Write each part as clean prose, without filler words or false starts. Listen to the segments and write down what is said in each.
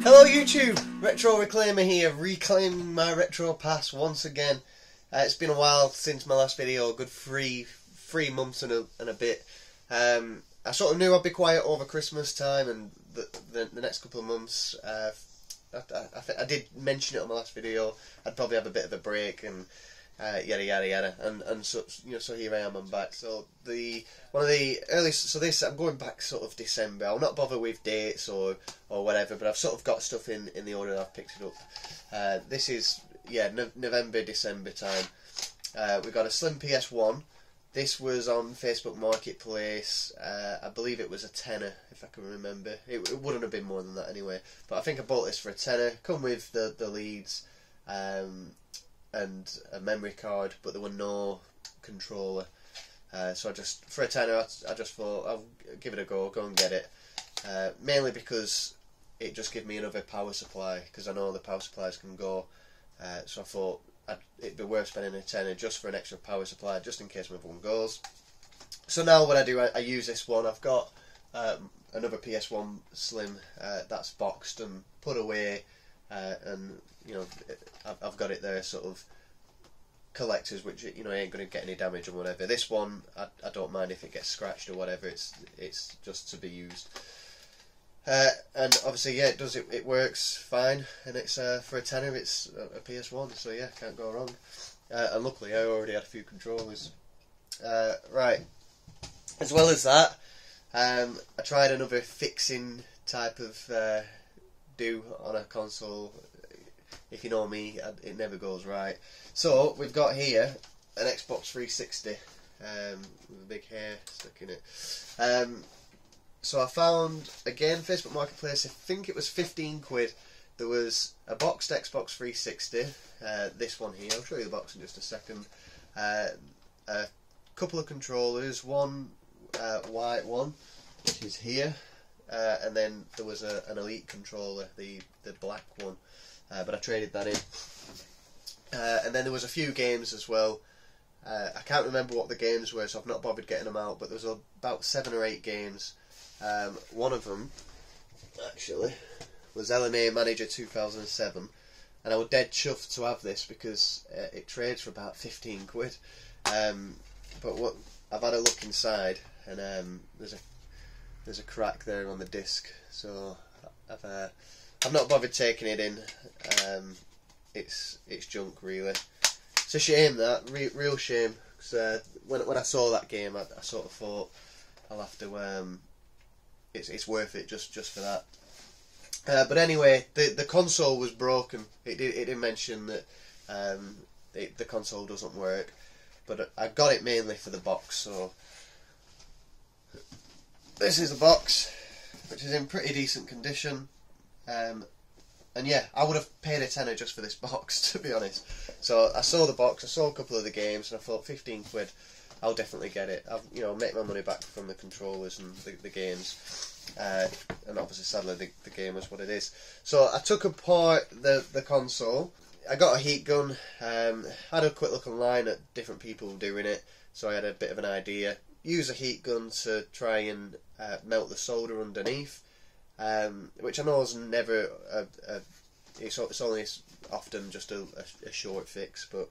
Hello YouTube! Retro Reclaimer here, reclaiming my retro past once again. It's been a while since my last video, a good three months and a bit. I sort of knew I'd be quiet over Christmas time and the next couple of months. I did mention it on my last video. I'd probably have a bit of a break and yada yada yada, and so so here I am. I'm back. So one of the earliest. So this I'm going back sort of December. I'll not bother with dates or whatever, but I've sort of got stuff in the order I've picked it up. This is November December time. We got a slim PS1. This was on Facebook Marketplace. I believe it was a tenner, if I can remember. It wouldn't have been more than that anyway. But I think I bought this for a tenner. Come with the leads and a memory card, but there were no controller. So for a tenner, I just thought I'll give it a go and get it. Mainly because it just gave me another power supply, because I know the power supplies can go. So I thought it'd be worth spending a tenner just for an extra power supply, just in case my other one goes. So now what I do, I use this one. I've got another PS1 Slim that's boxed and put away, and I've got it there, sort of collectors, which ain't going to get any damage or whatever. This one, I don't mind if it gets scratched or whatever. It's just to be used. And obviously, yeah, it works fine, and it's for a tenner, it's a PS1, so yeah, can't go wrong. And luckily, I already had a few controllers. Right, as well as that, I tried another fixing type of do on a console. If you know me, it never goes right. So we've got here an Xbox 360 with a big hair stuck in it. So I found, again, Facebook Marketplace, I think it was 15 quid. There was a boxed Xbox 360, this one here, I'll show you the box in just a second. A couple of controllers, one white one, which is here, and then there was an Elite controller, the black one, but I traded that in. And then there was a few games as well. I can't remember what the games were, so I've not bothered getting them out, but there was about 7 or 8 games. One of them, actually, was LMA Manager 2007, and I was dead chuffed to have this because it trades for about 15 quid. But I've had a look inside, and there's a crack there on the disc, so I've not bothered taking it in. It's junk, really. It's a shame, that real shame, because when I saw that game, I sort of thought I'll have to. It's worth it just for that. But anyway, the console was broken. It did mention that the console doesn't work, but I got it mainly for the box. So this is the box, which is in pretty decent condition. And yeah, I would have paid a tenner just for this box, to be honest. So I saw the box, I saw a couple of the games, and I thought 15 quid. I'll definitely get it. I'll make my money back from the controllers and the games, and obviously, sadly, the game is what it is. So I took apart the console. I got a heat gun. Had a quick look online at different people doing it, so I had a bit of an idea. Use a heat gun to try and melt the solder underneath, which I know is never it's only often just a short fix, but.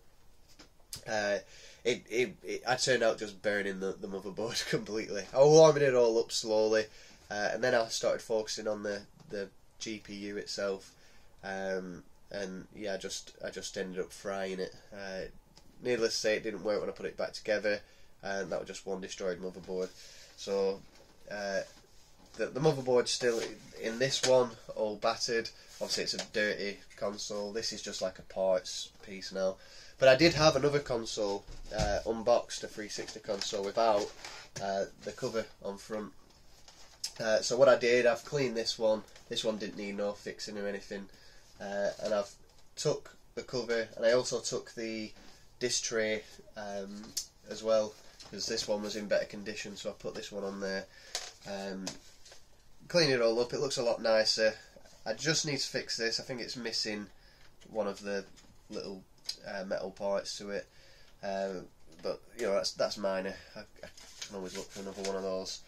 I turned out just burning the motherboard completely. I was warming it all up slowly, and then I started focusing on the GPU itself, and yeah, I just ended up frying it. Needless to say, it didn't work when I put it back together, and that was just one destroyed motherboard. So the motherboard's still in this one, all battered. Obviously, it's a dirty console. This is just like a parts piece now. But I did have another console, unboxed, a 360 console without the cover on front. So what I did, I've cleaned this one. This one didn't need no fixing or anything. And I've took the cover, and I also took the disc tray as well, because this one was in better condition, so I put this one on there. Cleaned it all up, it looks a lot nicer. I just need to fix this. I think it's missing one of the little metal parts to it, but that's minor. I can always look for another one of those.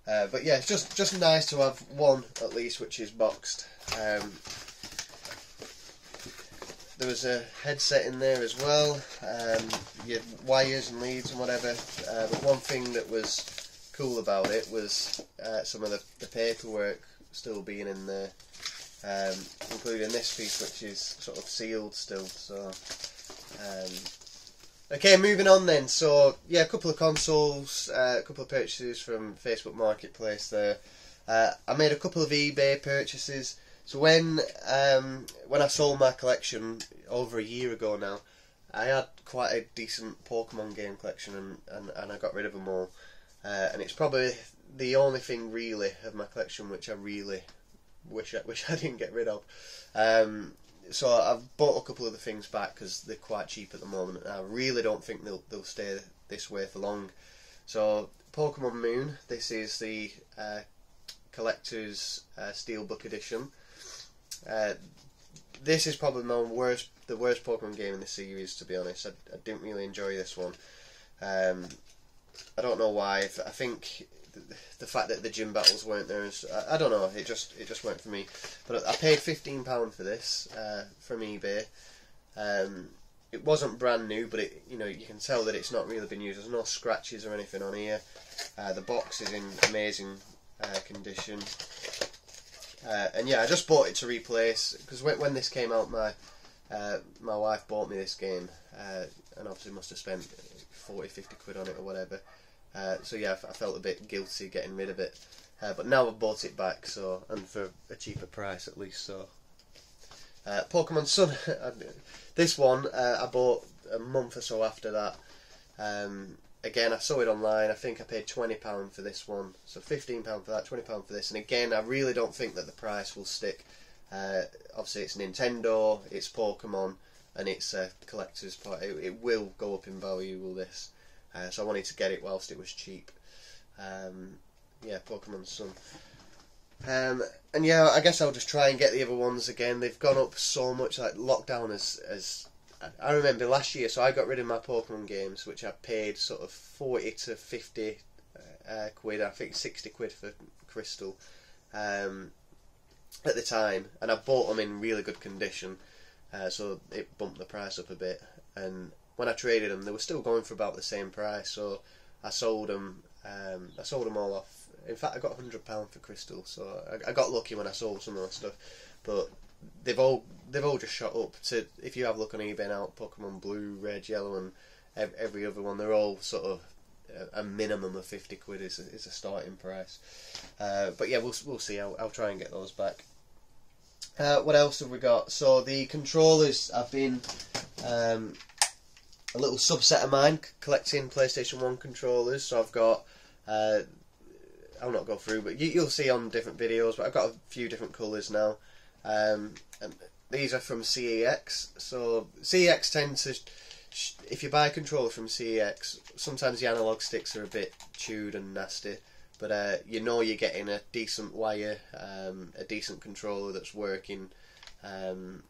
But yeah, it's just nice to have one at least which is boxed. There was a headset in there as well. You had wires and leads and whatever. But one thing that was cool about it was some of the paperwork still being in there, including this piece which is sort of sealed still. So okay, moving on then. So yeah, a couple of consoles, a couple of purchases from Facebook Marketplace there. I made a couple of eBay purchases. So when I sold my collection over a year ago now, I had quite a decent Pokemon game collection, and I got rid of them all. And it's probably the only thing really of my collection which I really wish I didn't get rid of. So I've bought a couple of the things back because they're quite cheap at the moment, and I really don't think they'll stay this way for long. So Pokemon Moon, this is the collector's Steelbook edition. This is probably the worst Pokemon game in the series, to be honest. I didn't really enjoy this one. I don't know why. I think the fact that the gym battles weren't there is, I don't know. It just weren't for me. But I paid £15 for this from eBay. It wasn't brand new, but you can tell that it's not really been used. There's no scratches or anything on here. The box is in amazing condition. And yeah, I just bought it to replace, because when this came out, my wife bought me this game, and obviously must have spent 40-50 quid on it or whatever. So yeah, I felt a bit guilty getting rid of it, but now I've bought it back, and for a cheaper price at least. So Pokemon Sun, this one I bought a month or so after that. Again, I saw it online. I think I paid £20 for this one. So £15 for that, £20 for this. And again, I really don't think that the price will stick. Obviously, it's Nintendo, it's Pokemon, and it's a collector's part. It will go up in value, will this? So I wanted to get it whilst it was cheap. Yeah, Pokemon Sun. And yeah, I guess I'll just try and get the other ones again. They've gone up so much. Like lockdown has I remember last year, so I got rid of my Pokemon games, which I paid sort of 40 to 50 quid, I think 60 quid for Crystal at the time, and I bought them in really good condition, so it bumped the price up a bit. And when I traded them, they were still going for about the same price, so I sold them all off. In fact, I got £100 for Crystal, so I got lucky when I sold some of that stuff. But they've all just shot up to, if you have a look on eBay now, Pokemon Blue, Red, Yellow, and every other one, they're all sort of a minimum of 50 quid is a starting price. But yeah, we'll see. I'll try and get those back. What else have we got? So the controllers, I've been a little subset of mine collecting PlayStation 1 controllers. So I've got, I'll not go through, but you'll see on different videos, but I've got a few different colours now. And these are from CEX. So CEX tend to, if you buy a controller from CEX, sometimes the analog sticks are a bit chewed and nasty, but you know you're getting a decent wire, a decent controller that's working. They're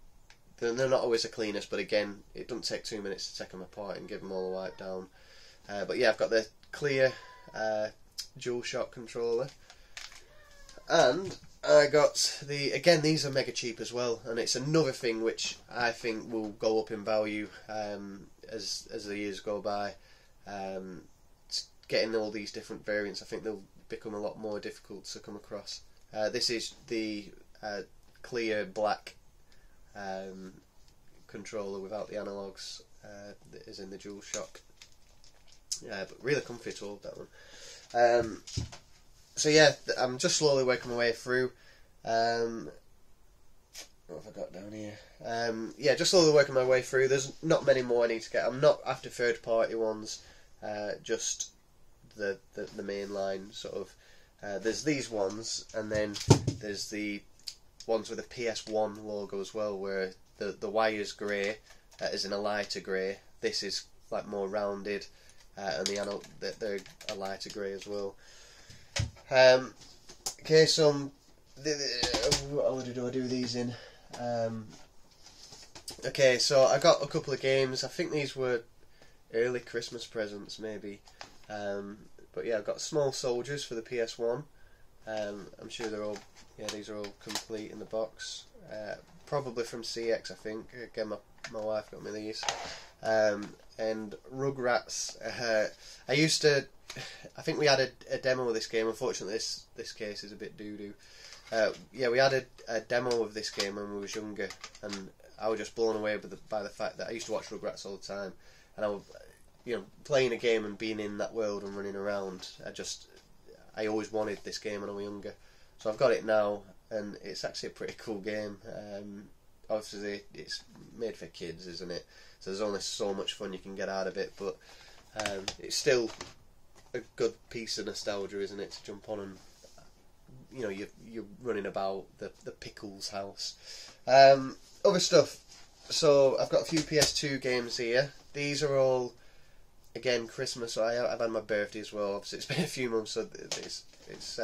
not always the cleanest, but again, it doesn't take 2 minutes to take them apart and give them all a wipe down. But yeah, I've got the clear DualShock controller, and I got again, these are mega cheap as well, and it's another thing which I think will go up in value as the years go by. Getting all these different variants, I think they'll become a lot more difficult to come across. This is the clear black controller without the analogues, that is in the DualShock. But really comfy to hold that one. So yeah, I'm just slowly working my way through. What have I got down here? Yeah, just slowly working my way through. There's not many more I need to get. I'm not after third party ones, just the main line sort of. There's these ones, and then there's the ones with a PS1 logo as well, where the wire's grey, as in a lighter grey. This is like more rounded, and they're a lighter grey as well. Okay, so what order do I do these in? Okay, so I got a couple of games. I think these were early Christmas presents, maybe. But yeah, I've got Small Soldiers for the PS1. I'm sure they're all, yeah, these are all complete in the box. Probably from CX, I think. Again, my wife got me these. And Rugrats. I think we had a demo of this game. Unfortunately, this case is a bit doo-doo. Yeah, we had a demo of this game when we was younger, and I was just blown away by the fact that I used to watch Rugrats all the time, and I was, playing a game and being in that world and running around. I always wanted this game when I was younger, so I've got it now, and it's actually a pretty cool game. Obviously, it's made for kids, isn't it? So there's only so much fun you can get out of it, but it's still a good piece of nostalgia, isn't it, to jump on and you're running about the Pickles house. Other stuff. So I've got a few PS2 games here. These are all, again, Christmas. So I've had my birthday as well. Obviously, it's been a few months, so it's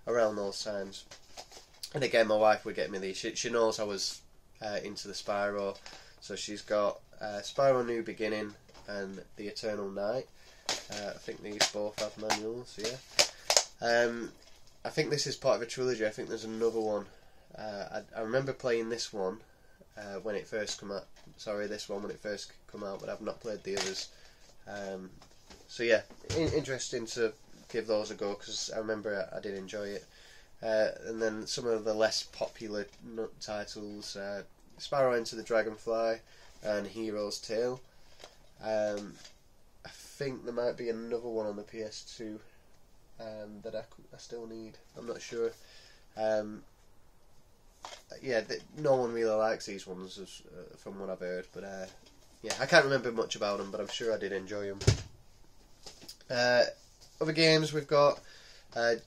around those times. And again, my wife would get me these. She knows I was into the Spyro, so she's got Spyro New Beginning and The Eternal Night. I think these both have manuals. Yeah. I think this is part of a trilogy. I think there's another one. I remember playing this one when it first came out. Sorry, this one when it first came out, but I've not played the others. So yeah, interesting to give those a go, because I remember I did enjoy it. And then some of the less popular titles: Spyro Enter the Dragonfly and Hero's Tale. I think there might be another one on the PS2 that I still need. I'm not sure. Yeah, no one really likes these ones, from what I've heard. But yeah, I can't remember much about them, but I'm sure I did enjoy them. Other games we've got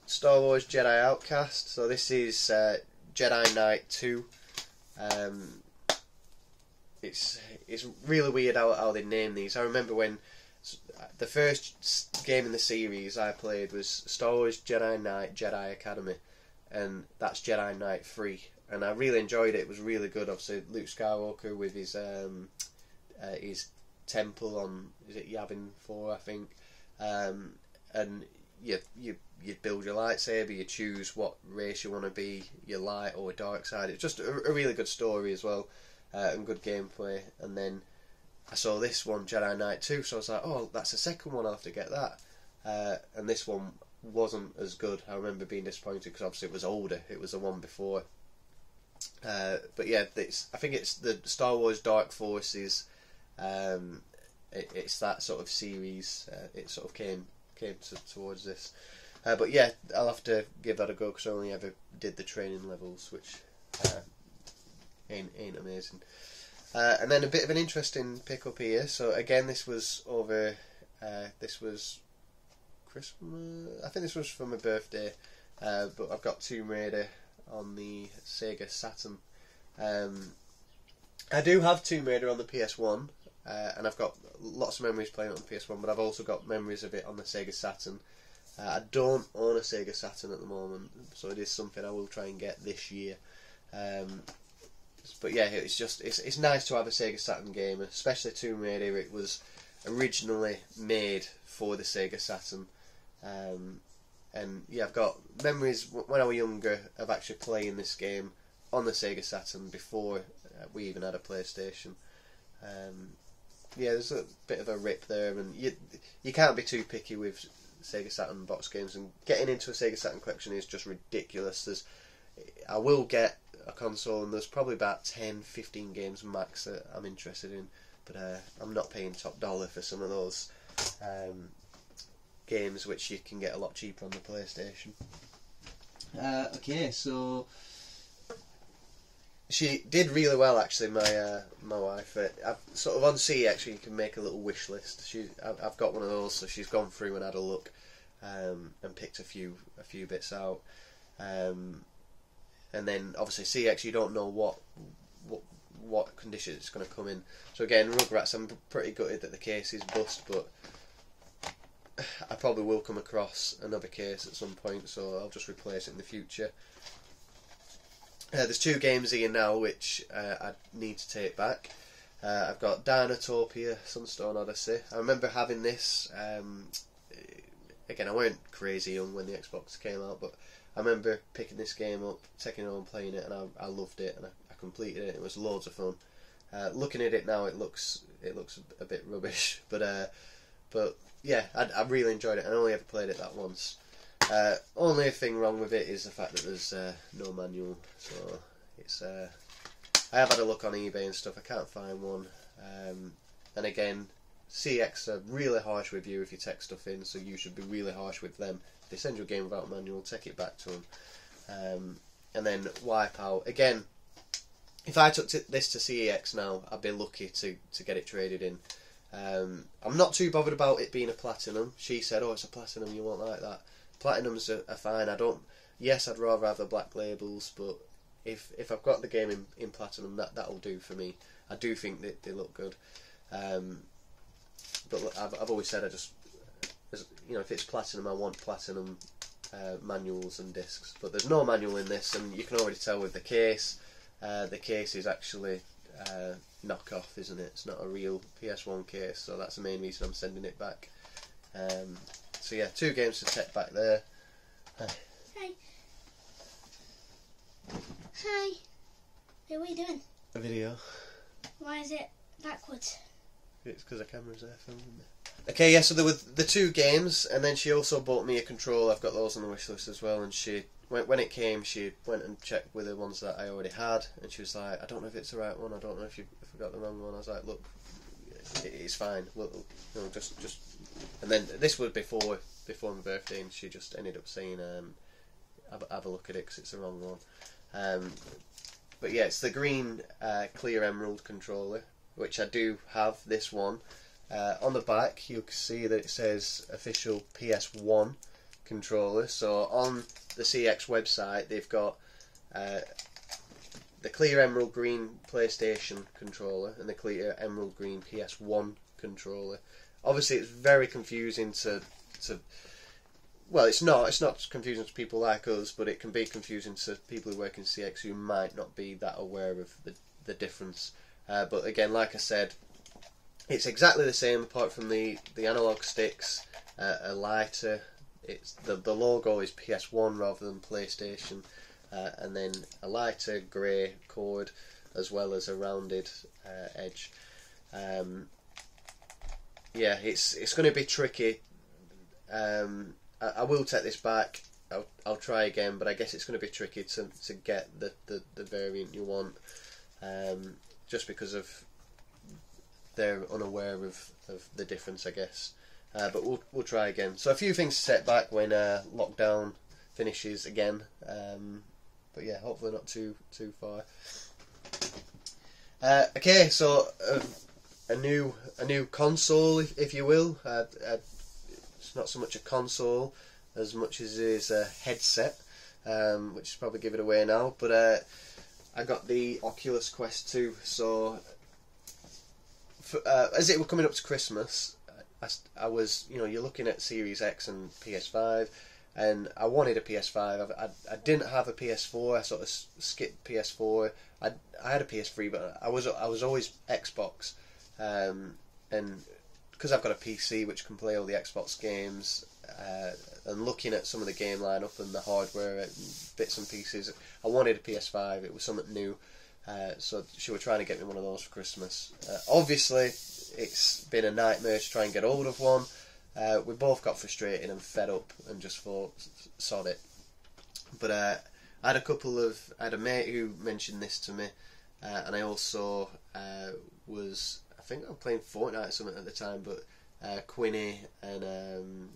Star Wars Jedi Outcast. So this is Jedi Knight 2. It's really weird how they name these. I remember when the first game in the series I played was Star Wars Jedi Knight Jedi Academy, and that's Jedi Knight 3, and I really enjoyed it. It was really good. Obviously, Luke Skywalker with his temple on, is it Yavin 4, I think, and you build your lightsaber, you choose what race you want to be, your light or dark side. It's just a really good story as well, and good gameplay. And then I saw this one, Jedi Knight 2, so I was like, oh, that's the second one, I'll have to get that. And this one wasn't as good. I remember being disappointed because obviously it was older. It was the one before. But yeah, I think it's the Star Wars Dark Forces. It's that sort of series. It sort of came towards this. But yeah, I'll have to give that a go, because I only ever did the training levels, which ain't amazing. And then a bit of an interesting pick up here. So again, this was over. This was Christmas. I think this was for my birthday. But I've got Tomb Raider on the Sega Saturn. I do have Tomb Raider on the PS1, and I've got lots of memories playing it on the PS1. But I've also got memories of it on the Sega Saturn. I don't own a Sega Saturn at the moment, so it is something I will try and get this year. But yeah, it's nice to have a Sega Saturn game, especially Tomb Raider. It was originally made for the Sega Saturn, and yeah, I've got memories when I was younger of actually playing this game on the Sega Saturn before we even had a PlayStation. Yeah, there's a bit of a rip there, and you can't be too picky with Sega Saturn box games, and getting into a Sega Saturn collection is just ridiculous. I will get a console, and there's probably about 10-15 games max that I'm interested in, but I'm not paying top dollar for some of those games which you can get a lot cheaper on the PlayStation. Okay, so she did really well, actually, my wife. I've sort of on CX you can make a little wish list. I've got one of those, so she's gone through and had a look, and picked a few bits out. And then obviously CX, you don't know what condition it's going to come in. So again, Rugrats, I'm pretty gutted that the case is bust, but I probably will come across another case at some point, so I'll just replace it in the future. There's 2 games here now which I need to take back. I've got Dinotorpia, Sunstone, Odyssey. I remember having this again, I weren't crazy young when the Xbox came out, but I remember picking this game up, taking it home, playing it, and I loved it, and I completed it. It was loads of fun. Looking at it now, it looks a bit rubbish, but yeah, I really enjoyed it. I only ever played it that once. Only thing wrong with it is the fact that there's no manual, so it's. I have had a look on eBay and stuff. I can't find one, and again, CX are really harsh with you if you take stuff in, so you should be really harsh with them. If they send you a game without a manual, take it back to them, and then Wipeout again. If I took this to CEX now, I'd be lucky to get it traded in. I'm not too bothered about it being a platinum. She said, "Oh, it's a platinum. You won't like that." Platinums are fine. I don't. Yes, I'd rather have the black labels, but if I've got the game in platinum, that'll do for me. I do think that they look good. But I've always said if it's platinum, I want platinum manuals and discs. But there's no manual in this, and you can already tell with the case. The case is actually knockoff, isn't it? It's not a real PS1 case, so that's the main reason I'm sending it back. So yeah, 2 games to take back there. Hi. Hi. Hi. Hey, what are you doing? A video. Why is it backwards? It's because the camera's there filming me. Okay, yeah, so there were the 2 games, and then she also bought me a controller. I've got those on the wish list as well, and when it came, she went and checked with the ones that I already had, and she was like, "I don't know if it's the right one. I don't know if I got the wrong one." I was like, "Look, it's fine. We'll just." And then this was before my birthday, and she just ended up saying, "Have a look at it because it's the wrong one." But yeah, it's the green clear emerald controller, which I do have. This one on the back, you can see that it says official PS1 controller. So on the CX website, they've got the clear emerald green PlayStation controller and the clear emerald green PS1 controller. Obviously, it's very confusing to well, it's not confusing to people like us, but it can be confusing to people who work in CX who might not be that aware of the difference. But again, like I said, it's exactly the same apart from the analog sticks are lighter. It's the logo is PS1 rather than PlayStation, and then a lighter grey cord as well as a rounded edge. Yeah, it's going to be tricky. I will take this back. I'll try again, but I guess it's going to be tricky to get the variant you want, just because of they're unaware of the difference, I guess. But we'll try again. So a few things to set back when lockdown finishes again. But yeah, hopefully not too far. Okay, so a new console, if you will. It's not so much a console as much as it is a headset, which is probably give it away now. But I got the Oculus Quest 2. So as it were coming up to Christmas, I was, you're looking at Series X and PS5, and I wanted a PS5. I didn't have a PS4. I sort of skipped PS4. I had a PS3, but I was always Xbox, and because I've got a PC which can play all the Xbox games, and looking at some of the game lineup and the hardware bits and pieces, I wanted a PS5. It was something new, so she was trying to get me one of those for Christmas. Obviously, it's been a nightmare to try and get hold of one. We both got frustrated and fed up and just thought, sod it. But I had a mate who mentioned this to me, and I also I think I was playing Fortnite or something at the time, but Quinny and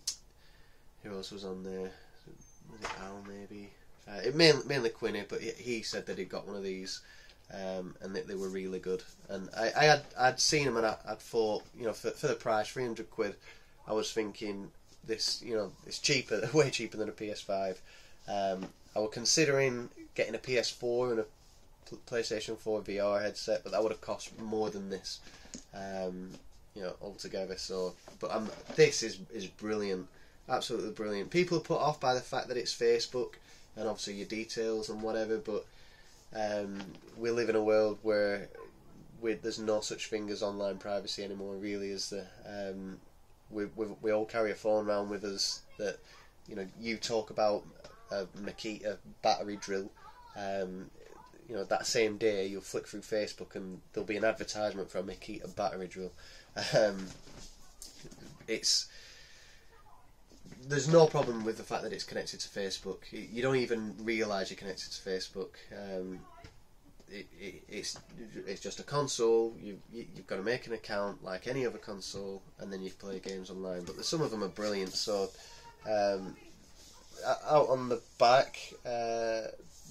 who else was on there? Was it Al maybe? Mainly Quinny, but he said that he'd got one of these, and that they were really good. And I'd seen them, and I'd thought, for the price, £300, I was thinking this, it's cheaper, way cheaper than a PS5. I was considering getting a PS4 and a PlayStation 4 VR headset, but that would have cost more than this, altogether. So, but this is brilliant, absolutely brilliant. People are put off by the fact that it's Facebook and obviously your details and whatever, but we live in a world where there's no such thing as online privacy anymore. Really, is there? we all carry a phone around with us that, you know, you talk about a Makita battery drill. You know, that same day you'll flick through Facebook and there'll be an advertisement for a Makita battery drill. There's no problem with the fact that it's connected to Facebook. You don't even realise you're connected to Facebook. It's just a console. You've got to make an account like any other console, and then you play games online. But some of them are brilliant. So out on the back,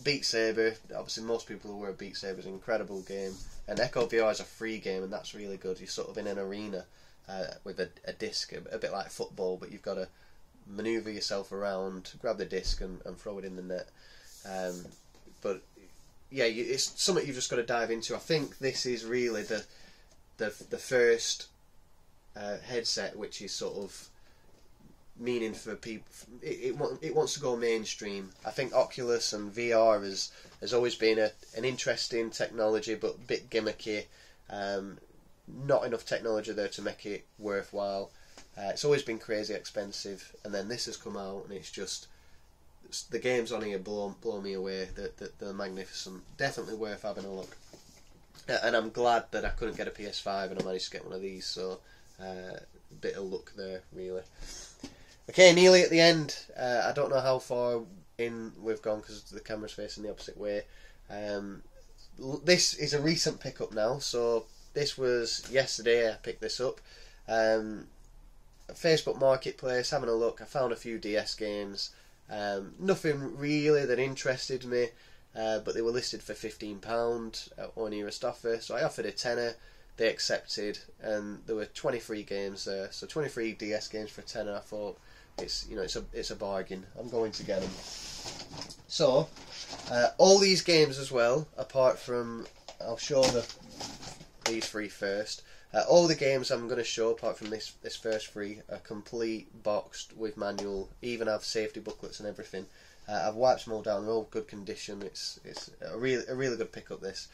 Beat Saber. Obviously, most people are aware of Beat Saber. Is an incredible game, and Echo VR is a free game, and that's really good. You're sort of in an arena with a disc, a bit like football, but you've got to manoeuvre yourself around, grab the disc, and throw it in the net. But yeah, it's something you've just got to dive into. I think this is really the first headset which is sort of meaning for people. It wants to go mainstream. I think Oculus and VR has always been an interesting technology, but a bit gimmicky. Not enough technology there to make it worthwhile. It's always been crazy expensive, and then this has come out, and it's just the games on here blow me away. They're magnificent. Definitely worth having a look. And I'm glad that I couldn't get a PS5 and I managed to get one of these. So a bit of luck there, really. Okay, nearly at the end. I don't know how far in we've gone because the camera's facing the opposite way. This is a recent pickup now, so this was yesterday I picked this up. Facebook Marketplace, having a look. I found a few DS games. Nothing really that interested me, but they were listed for £15 on nearest offer, so I offered a tenner. They accepted, and there were 23 games there, so 23 DS games for a tenner. I thought it's a bargain. I'm going to get them. So all these games as well, apart from, I'll show these three first. All the games I'm going to show, apart from this first three, are complete, boxed, with manual, even have safety booklets and everything. I've wiped them all down, they're all good condition. It's a really good pickup, this.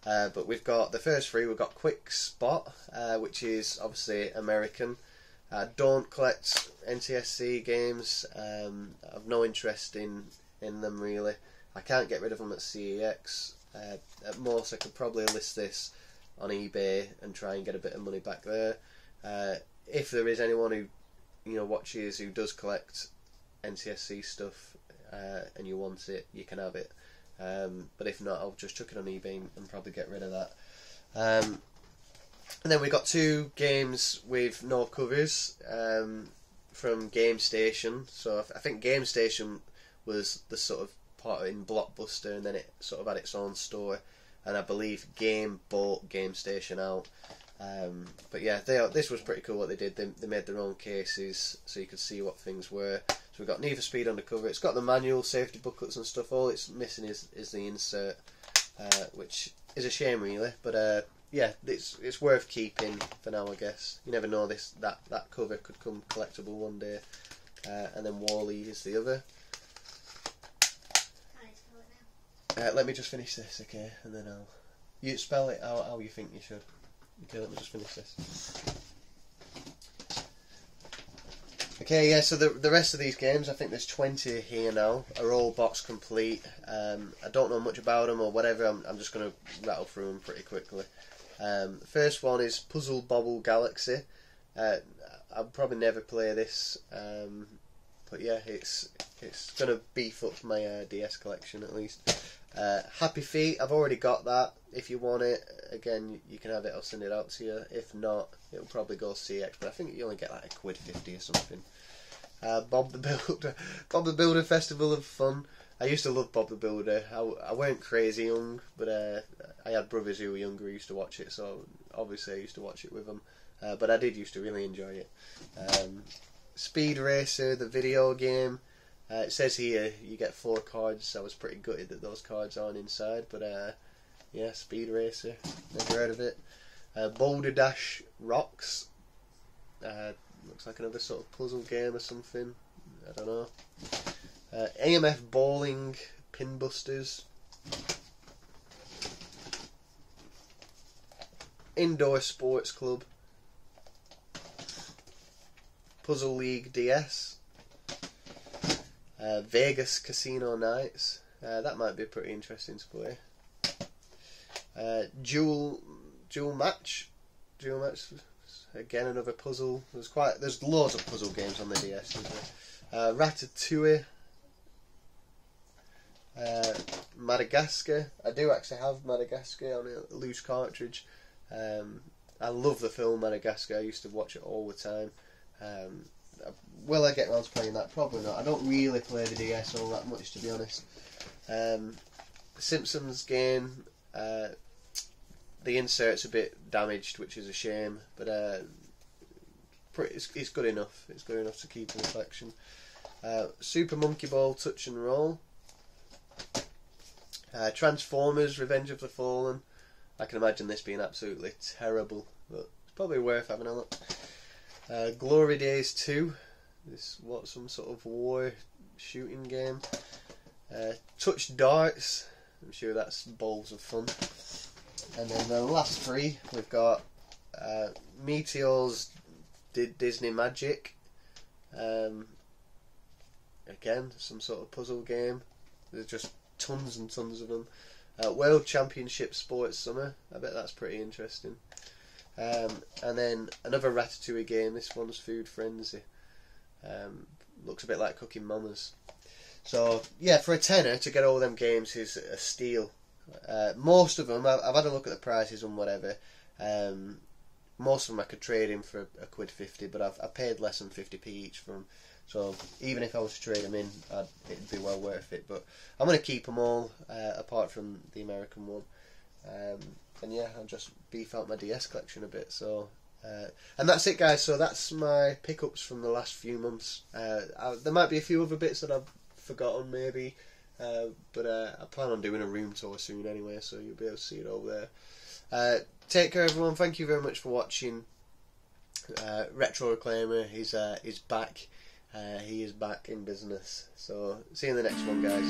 But we've got the first three. We've got Quick Spot, which is obviously American. Don't collect NTSC games. I've no interest in them, really. I can't get rid of them at CEX. At most I could probably list this on eBay and try and get a bit of money back there. If there is anyone who watches who does collect NTSC stuff and you want it, you can have it. But if not, I'll just chuck it on eBay and probably get rid of that. And then we got two games with no covers from Game Station. So I think Game Station was the sort of part in Blockbuster, and then it sort of had its own store. And I believe Game bought Game Station out. But yeah, this was pretty cool what they did. They made their own cases so you could see what things were. So we've got Need for Speed on the cover. It's got the manual, safety booklets and stuff. All it's missing is the insert, which is a shame, really. But yeah, it's worth keeping for now, I guess. You never know, that cover could come collectible one day. And then Wall-E is the other. Let me just finish this, okay, and then you spell it how you think you should. Okay, let me just finish this. Okay, yeah, so the rest of these games, I think there's 20 here now, are all box complete. I don't know much about them or whatever. I'm just going to rattle through them pretty quickly. The first one is Puzzle Bobble Galaxy. I'll probably never play this, but yeah, it's going to beef up my DS collection at least. Happy Feet, I've already got that. If you want it, again, you can have it. I'll send it out to you. If not, it'll probably go CX, but I think you only get like £1.50 or something. Bob the Builder. Bob the Builder Festival of Fun. I used to love Bob the Builder. I weren't crazy young, but I had brothers who were younger who used to watch it, so obviously I used to watch it with them. But I did used to really enjoy it. Speed Racer, the video game. It says here you get 4 cards. I was pretty gutted that those cards aren't inside, but yeah, Speed Racer, never heard of it. Boulder Dash Rocks, looks like another sort of puzzle game or something, I don't know. AMF Bowling Pinbusters. Indoor Sports Club. Puzzle League DS. Vegas Casino Nights. That might be pretty interesting to play. Dual Match. Dual Match. Again, another puzzle. There's loads of puzzle games on the DS. Ratatouille. Madagascar. I do actually have Madagascar on a loose cartridge. I love the film Madagascar. I used to watch it all the time. Will I get around to playing that? Probably not. I don't really play the DS all that much, to be honest. Simpsons game. The insert's a bit damaged, which is a shame, but it's good enough. It's good enough to keep in the collection. Super Monkey Ball Touch and Roll. Transformers Revenge of the Fallen. I can imagine this being absolutely terrible, but it's probably worth having a look. Glory Days 2. Some sort of war shooting game. Touch Darts. I'm sure that's balls of fun. And then the last three, we've got Meteor's Disney Magic. Again, some sort of puzzle game. There's just tons and tons of them. World Championship Sports Summer. I bet that's pretty interesting. And then another Ratatouille game. This one's Food Frenzy. Looks a bit like Cooking Mamas. So yeah, for a tenner to get all them games is a steal. Most of them, I've had a look at the prices and whatever. Most of them I could trade in for £1.50, but I've paid less than 50p each for them. So even if I was to trade them in, it'd be well worth it. But I'm going to keep them all, apart from the American one. And yeah, I'll just beef out my DS collection a bit. So, and that's it, guys. So that's my pickups from the last few months. There might be a few other bits that I've forgotten, maybe. But I plan on doing a room tour soon anyway, so you'll be able to see it over there. Take care, everyone. Thank you very much for watching. Retro Reclaimer is back. He is back in business. So see you in the next one, guys.